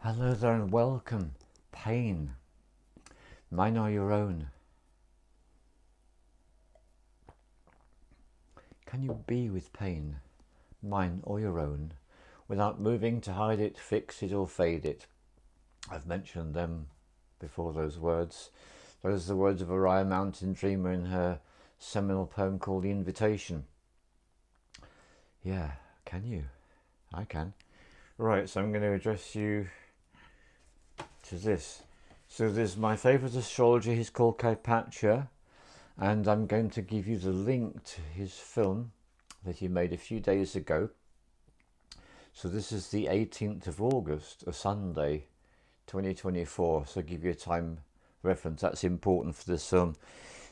Hello there and welcome. Pain. Mine are your own. Can you be with pain, mine or your own, without moving to hide it, fix it or fade it? I've mentioned them before, those words. Those are the words of Oriah Mountain Dreamer in her seminal poem called The Invitation. Yeah, can you? I can. Right, so I'm going to address you to this. So there's my favourite astrologer, he's called Kaipacha, and I'm going to give you the link to his film that he made a few days ago. So this is the 18th of August, a Sunday, 2024, so I'll give you a time reference, that's important for this film.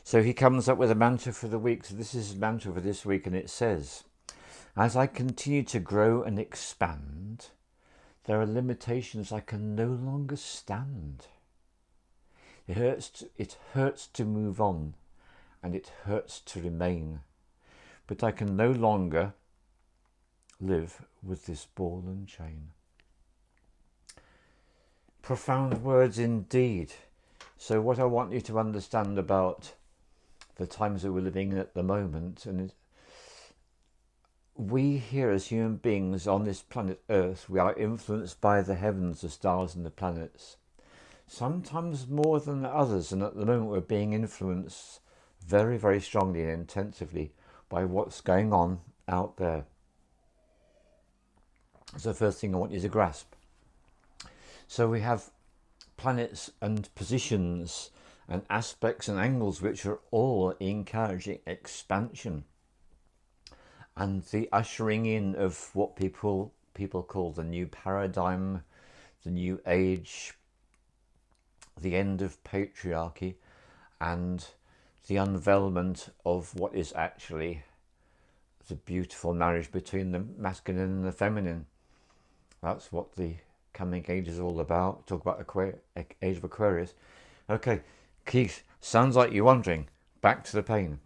So he comes up with a mantra for the week, so this is his mantra for this week, and it says, as I continue to grow and expand, there are limitations I can no longer stand. It hurts to move on, and it hurts to remain. But I can no longer live with this ball and chain. Profound words indeed. So what I want you to understand about the times that we're living in at the moment, and we here as human beings on this planet Earth, we are influenced by the heavens, the stars and the planets. Sometimes more than others, and at the moment we're being influenced very, very strongly and intensively by what's going on out there. So the first thing I want you to grasp. So we have planets and positions and aspects and angles which are all encouraging expansion and the ushering in of what people call the new paradigm, the new age, the end of patriarchy, and the unveilment of what is actually the beautiful marriage between the masculine and the feminine. That's what the coming age is all about. Talk about age of Aquarius. Okay, Keith, sounds like you're wondering. Back to the pain.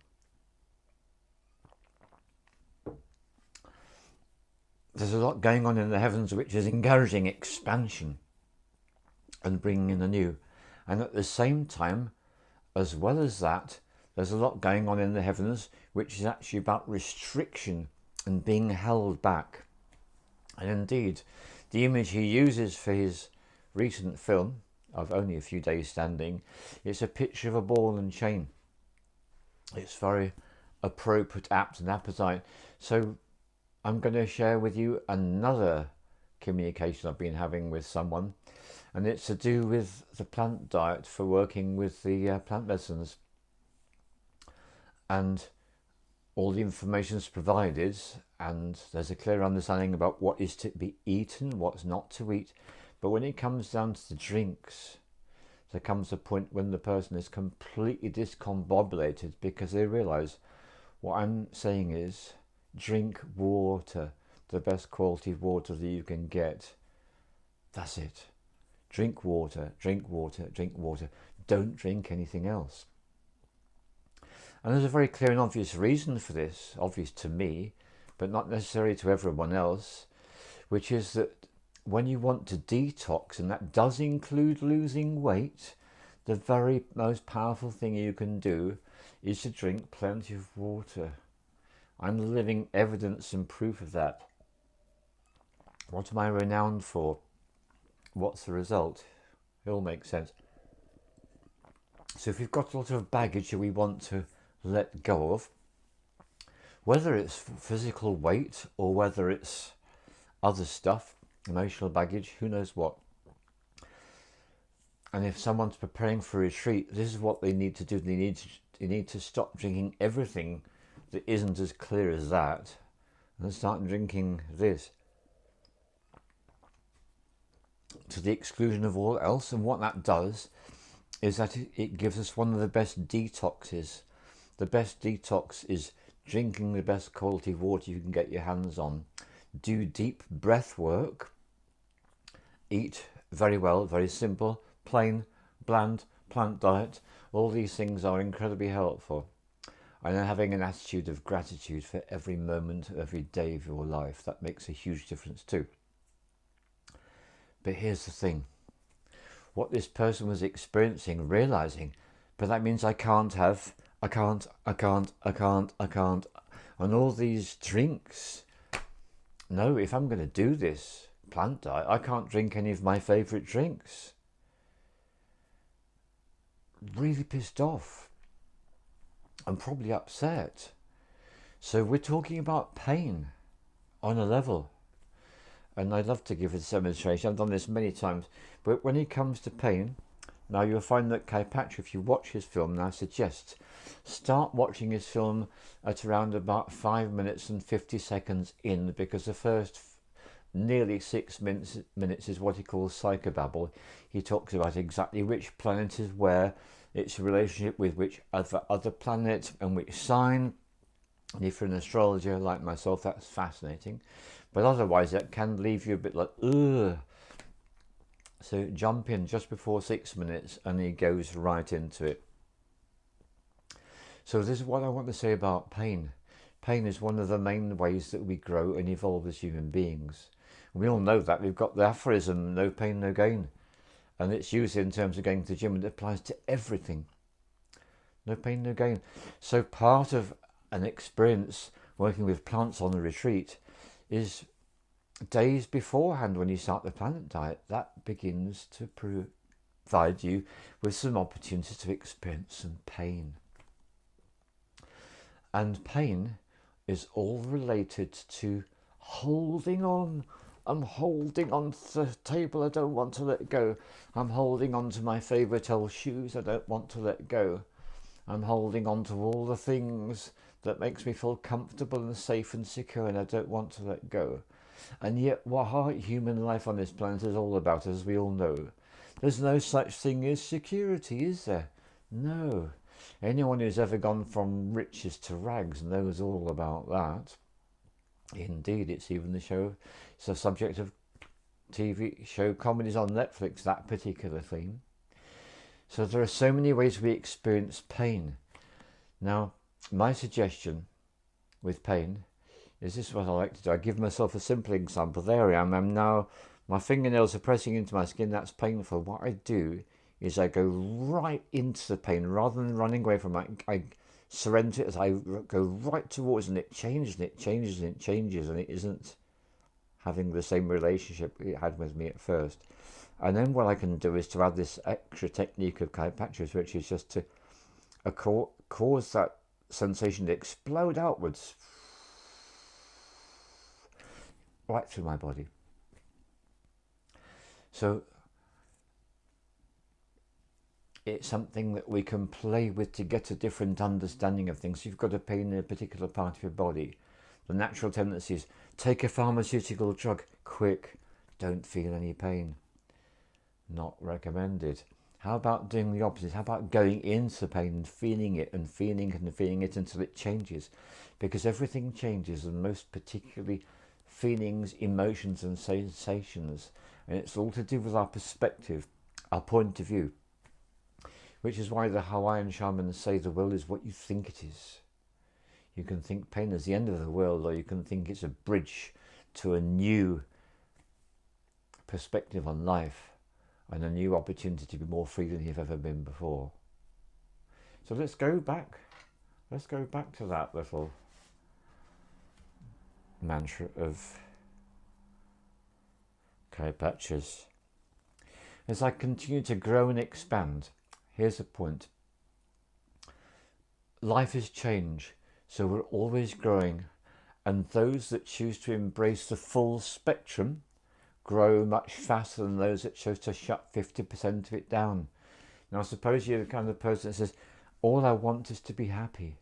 There's a lot going on in the heavens which is encouraging expansion and bringing in the new. And at the same time, as well as that, there's a lot going on in the heavens which is actually about restriction and being held back. And indeed, the image he uses for his recent film, of only a few days standing, it's a picture of a ball and chain. It's very appropriate, apt and appetite. So I'm going to share with you another communication I've been having with someone, and it's to do with the plant diet for working with the plant medicines. And all the information is provided, and there's a clear understanding about what is to be eaten, what's not to eat. But when it comes down to the drinks, there comes a point when the person is completely discombobulated because they realise what I'm saying is drink water, the best quality water that you can get. That's it. Drink water, drink water, drink water. Don't drink anything else. And there's a very clear and obvious reason for this, obvious to me, but not necessarily to everyone else, which is that when you want to detox, and that does include losing weight, the very most powerful thing you can do is to drink plenty of water. I'm living evidence and proof of that. What am I renowned for? What's the result? It all makes sense. So if we've got a lot of baggage that we want to let go of, whether it's physical weight or whether it's other stuff, emotional baggage, who knows what. And if someone's preparing for a retreat, this is what they need to do. They need to stop drinking everything that isn't as clear as that, and start drinking this to the exclusion of all else. And what that does is that it gives us one of the best detoxes. The best detox is drinking the best quality water you can get your hands on. Do deep breath work. Eat very well, very simple, plain, bland, plant diet. All these things are incredibly helpful. And then having an attitude of gratitude for every moment, every day of your life. That makes a huge difference too. But here's the thing. What this person was experiencing, realizing, but that means I can't, and all these drinks. No, if I'm going to do this plant diet, I can't drink any of my favourite drinks. Really pissed off. I'm probably upset. So we're talking about pain on a level. And I'd love to give a demonstration. I've done this many times. But when it comes to pain, now you'll find that Patrick, if you watch his film, now I suggest start watching his film at around about 5 minutes and 50 seconds in, because the first nearly 6 minutes is what he calls psychobabble. He talks about exactly which planet is where, its relationship with which other planet and which sign. And if you're an astrologer like myself, that's fascinating. But otherwise, that can leave you a bit like, ugh. So jump in just before 6 minutes and he goes right into it. So this is what I want to say about pain. Pain is one of the main ways that we grow and evolve as human beings. We all know that. We've got the aphorism, no pain, no gain. And it's used in terms of going to the gym, and it applies to everything. No pain, no gain. So part of an experience working with plants on a retreat is days beforehand, when you start the plant diet, that begins to provide you with some opportunities to experience some pain. And pain is all related to holding on. I'm holding on to the table, I don't want to let go. I'm holding on to my favourite old shoes, I don't want to let go. I'm holding on to all the things that makes me feel comfortable and safe and secure, and I don't want to let go. And yet what human life on this planet is all about, as we all know. There's no such thing as security, is there? No. Anyone who's ever gone from riches to rags knows all about that. Indeed, it's even it's a subject of TV show comedies on Netflix, that particular theme. So there are so many ways we experience pain. Now, my suggestion with pain is this: what I like to do. I give myself a simple example. There I am. I'm now, my fingernails are pressing into my skin. That's painful. What I do is I go right into the pain rather than running away from it. I surrender it as I go right towards it, and it changes and it changes and it changes, and it isn't having the same relationship it had with me at first. And then what I can do is to add this extra technique of chiropractic, which is just to cause that sensation to explode outwards right through my body. So it's something that we can play with to get a different understanding of things. If you've got a pain in a particular part of your body, the natural tendency is take a pharmaceutical drug, quick, don't feel any pain. Not recommended. How about doing the opposite? How about going into pain and feeling it and feeling it and feeling it until it changes? Because everything changes, and most particularly feelings, emotions and sensations. And it's all to do with our perspective, our point of view. Which is why the Hawaiian shamans say the world is what you think it is. You can think pain is the end of the world, or you can think it's a bridge to a new perspective on life and a new opportunity to be more free than you've ever been before. So let's go back to that little mantra of chiropractors. As I continue to grow and expand, here's the point. Life is change, so we're always growing, and those that choose to embrace the full spectrum grow much faster than those that chose to shut 50% of it down. Now, suppose you're the kind of person that says, all I want is to be happy.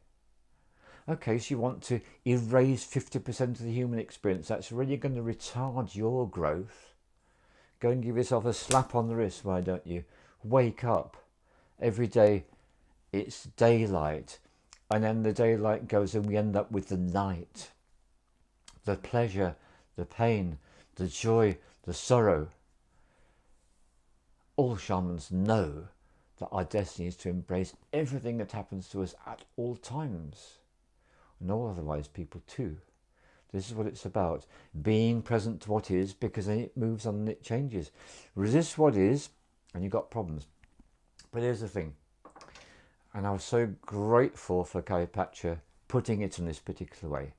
Okay, so you want to erase 50% of the human experience. That's really going to retard your growth. Go and give yourself a slap on the wrist, why don't you? Wake up. Every day it's daylight, and then the daylight goes and we end up with the night. The pleasure, the pain, the joy, the sorrow. All shamans know that our destiny is to embrace everything that happens to us at all times. And all otherwise people too. This is what it's about. Being present to what is, because then it moves on and it changes. Resist what is, and you've got problems. But here's the thing. And I was so grateful for Kaipacha putting it in this particular way.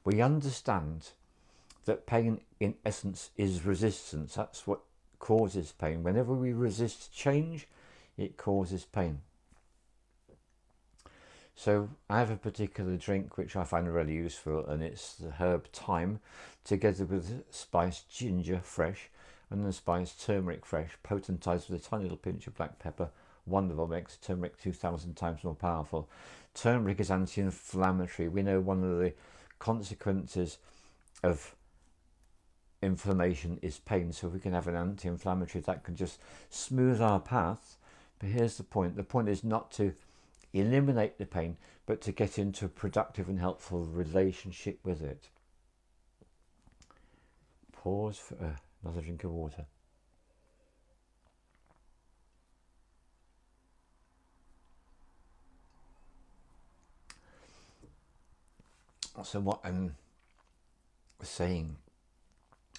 We understand that pain, in essence, is resistance. That's what causes pain. Whenever we resist change, it causes pain. So I have a particular drink which I find really useful, and it's the herb thyme together with spiced ginger fresh and the spiced turmeric fresh, potentized with a tiny little pinch of black pepper. Wonderful, makes turmeric 2,000 times more powerful. Turmeric is anti-inflammatory. We know one of the consequences of inflammation is pain, so if we can have an anti-inflammatory that can just smooth our path. But here's the point. The point is not to eliminate the pain, but to get into a productive and helpful relationship with it. Pause for another drink of water. So what I'm saying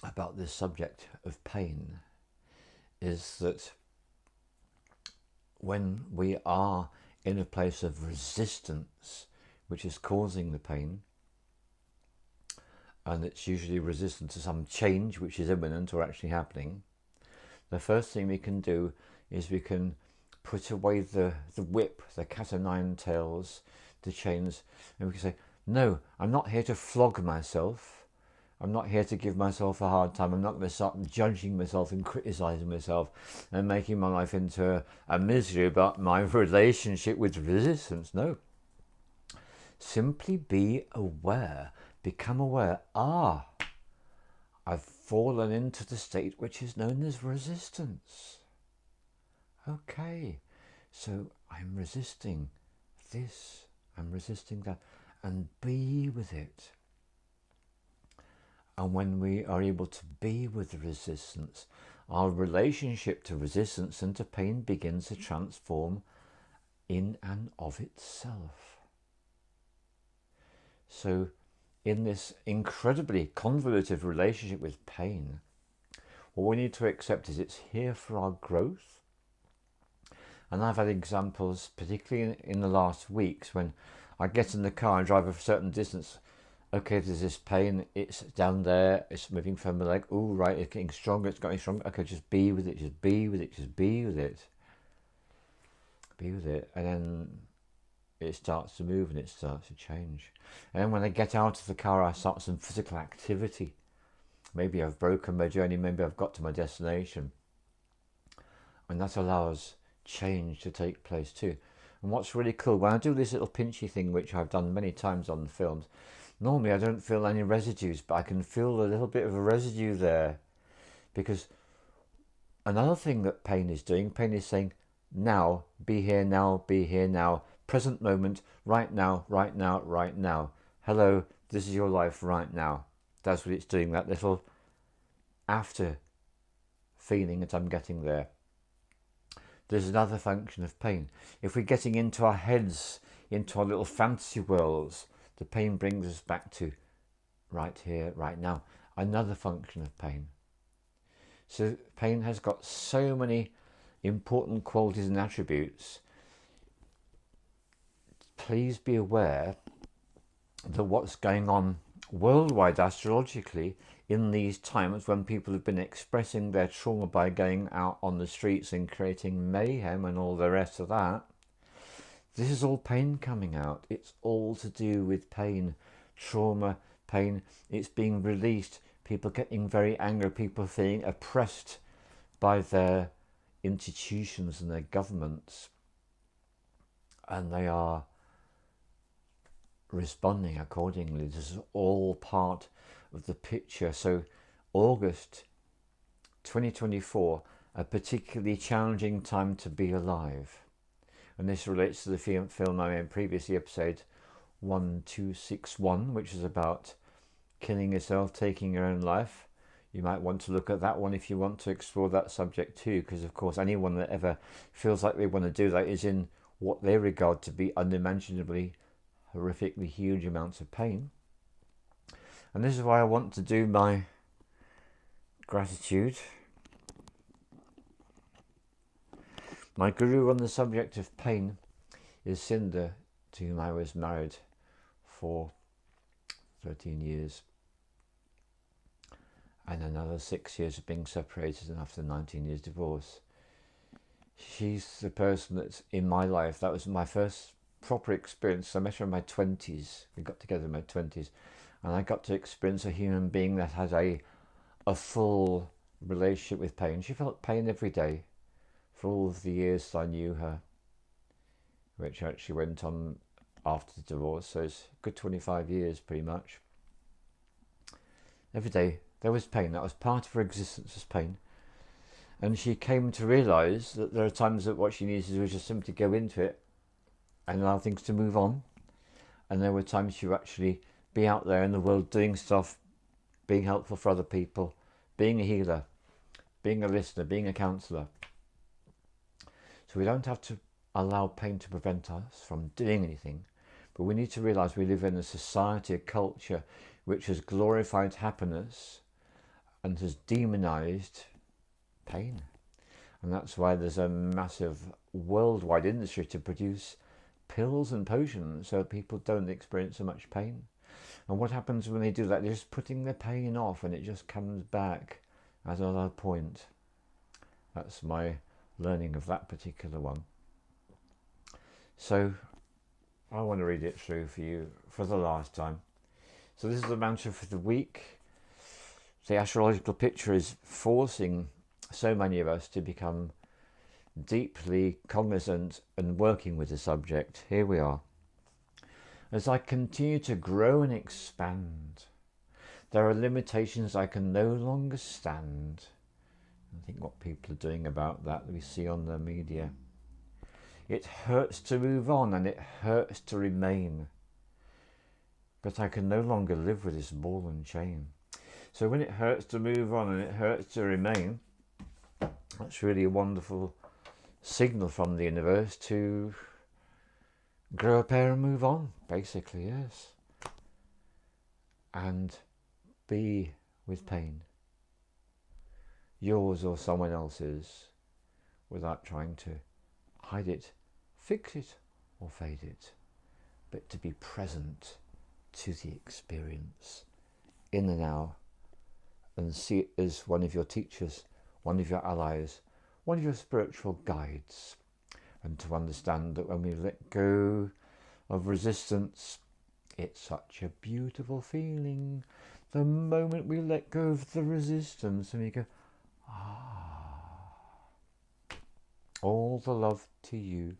about this subject of pain is that when we are in a place of resistance, which is causing the pain, and it's usually resistant to some change which is imminent or actually happening, the first thing we can do is we can put away the whip, the cat o' nine tails, the chains, and we can say, no, I'm not here to flog myself. I'm not here to give myself a hard time. I'm not going to start judging myself and criticizing myself and making my life into a misery about my relationship with resistance. No. Simply be aware. Become aware. I've fallen into the state which is known as resistance. Okay. So I'm resisting this. I'm resisting that. And be with it. And when we are able to be with the resistance, our relationship to resistance and to pain begins to transform in and of itself. So in this incredibly convoluted relationship with pain, what we need to accept is it's here for our growth. And I've had examples, particularly in the last weeks, when I get in the car and drive a certain distance. Okay, there's this pain, it's down there, it's moving from my leg. Oh, right, it's getting stronger, it's getting stronger. Okay, just be with it, just be with it, just be with it. Be with it. And then it starts to move and it starts to change. And then when I get out of the car, I start some physical activity. Maybe I've broken my journey, maybe I've got to my destination. And that allows change to take place too. And what's really cool, when I do this little pinchy thing, which I've done many times on the films, normally I don't feel any residues, but I can feel a little bit of a residue there. Because another thing that pain is doing, pain is saying, now, be here now, present moment, right now, right now, right now. Hello, this is your life right now. That's what it's doing, that little after feeling that I'm getting there. There's another function of pain. If we're getting into our heads, into our little fantasy worlds, the pain brings us back to right here, right now. Another function of pain. So pain has got so many important qualities and attributes. Please be aware that what's going on worldwide astrologically in these times when people have been expressing their trauma by going out on the streets and creating mayhem and all the rest of that, this is all pain coming out. It's all to do with pain, trauma, pain. It's being released. People getting very angry, people feeling oppressed by their institutions and their governments. And they are responding accordingly. This is all part of the picture. So August 2024, a particularly challenging time to be alive. And this relates to the film I made previously, episode 1261, which is about killing yourself, taking your own life. You might want to look at that one if you want to explore that subject too, because of course anyone that ever feels like they want to do that is in what they regard to be unimaginably, horrifically huge amounts of pain. And this is why I want to do my gratitude. My guru on the subject of pain is Cinder, to whom I was married for 13 years. And another 6 years of being separated, and after 19 years divorce. She's the person that's in my life. That was my first proper experience. I met her in my 20s. We got together in my 20s. And I got to experience a human being that had a full relationship with pain. She felt pain every day for all of the years that I knew her, which actually went on after the divorce. So it's a good 25 years pretty much. Every day there was pain. That was part of her existence, was pain. And she came to realise that there are times that what she needs to do is just simply go into it and allow things to move on. And there were times she would actually be out there in the world doing stuff, being helpful for other people, being a healer, being a listener, being a counsellor. So we don't have to allow pain to prevent us from doing anything. But we need to realise we live in a society, a culture, which has glorified happiness and has demonised pain. And that's why there's a massive worldwide industry to produce pills and potions so people don't experience so much pain. And what happens when they do that? They're just putting the pain off, and it just comes back at another point. That's my learning of that particular one. So I want to read it through for you for the last time. So this is the mantra for the week. The astrological picture is forcing so many of us to become deeply cognizant and working with the subject. Here we are. As I continue to grow and expand, there are limitations I can no longer stand. I think what people are doing about that we see on the media. It hurts to move on and it hurts to remain. But I can no longer live with this ball and chain. So when it hurts to move on and it hurts to remain, that's really a wonderful signal from the universe to grow a pair and move on, basically, yes. And be with pain, yours or someone else's, without trying to hide it, fix it or fade it, but to be present to the experience in the now and see it as one of your teachers, one of your allies, one of your spiritual guides, and to understand that when we let go of resistance, it's such a beautiful feeling. The moment we let go of the resistance and we go, all the love to you.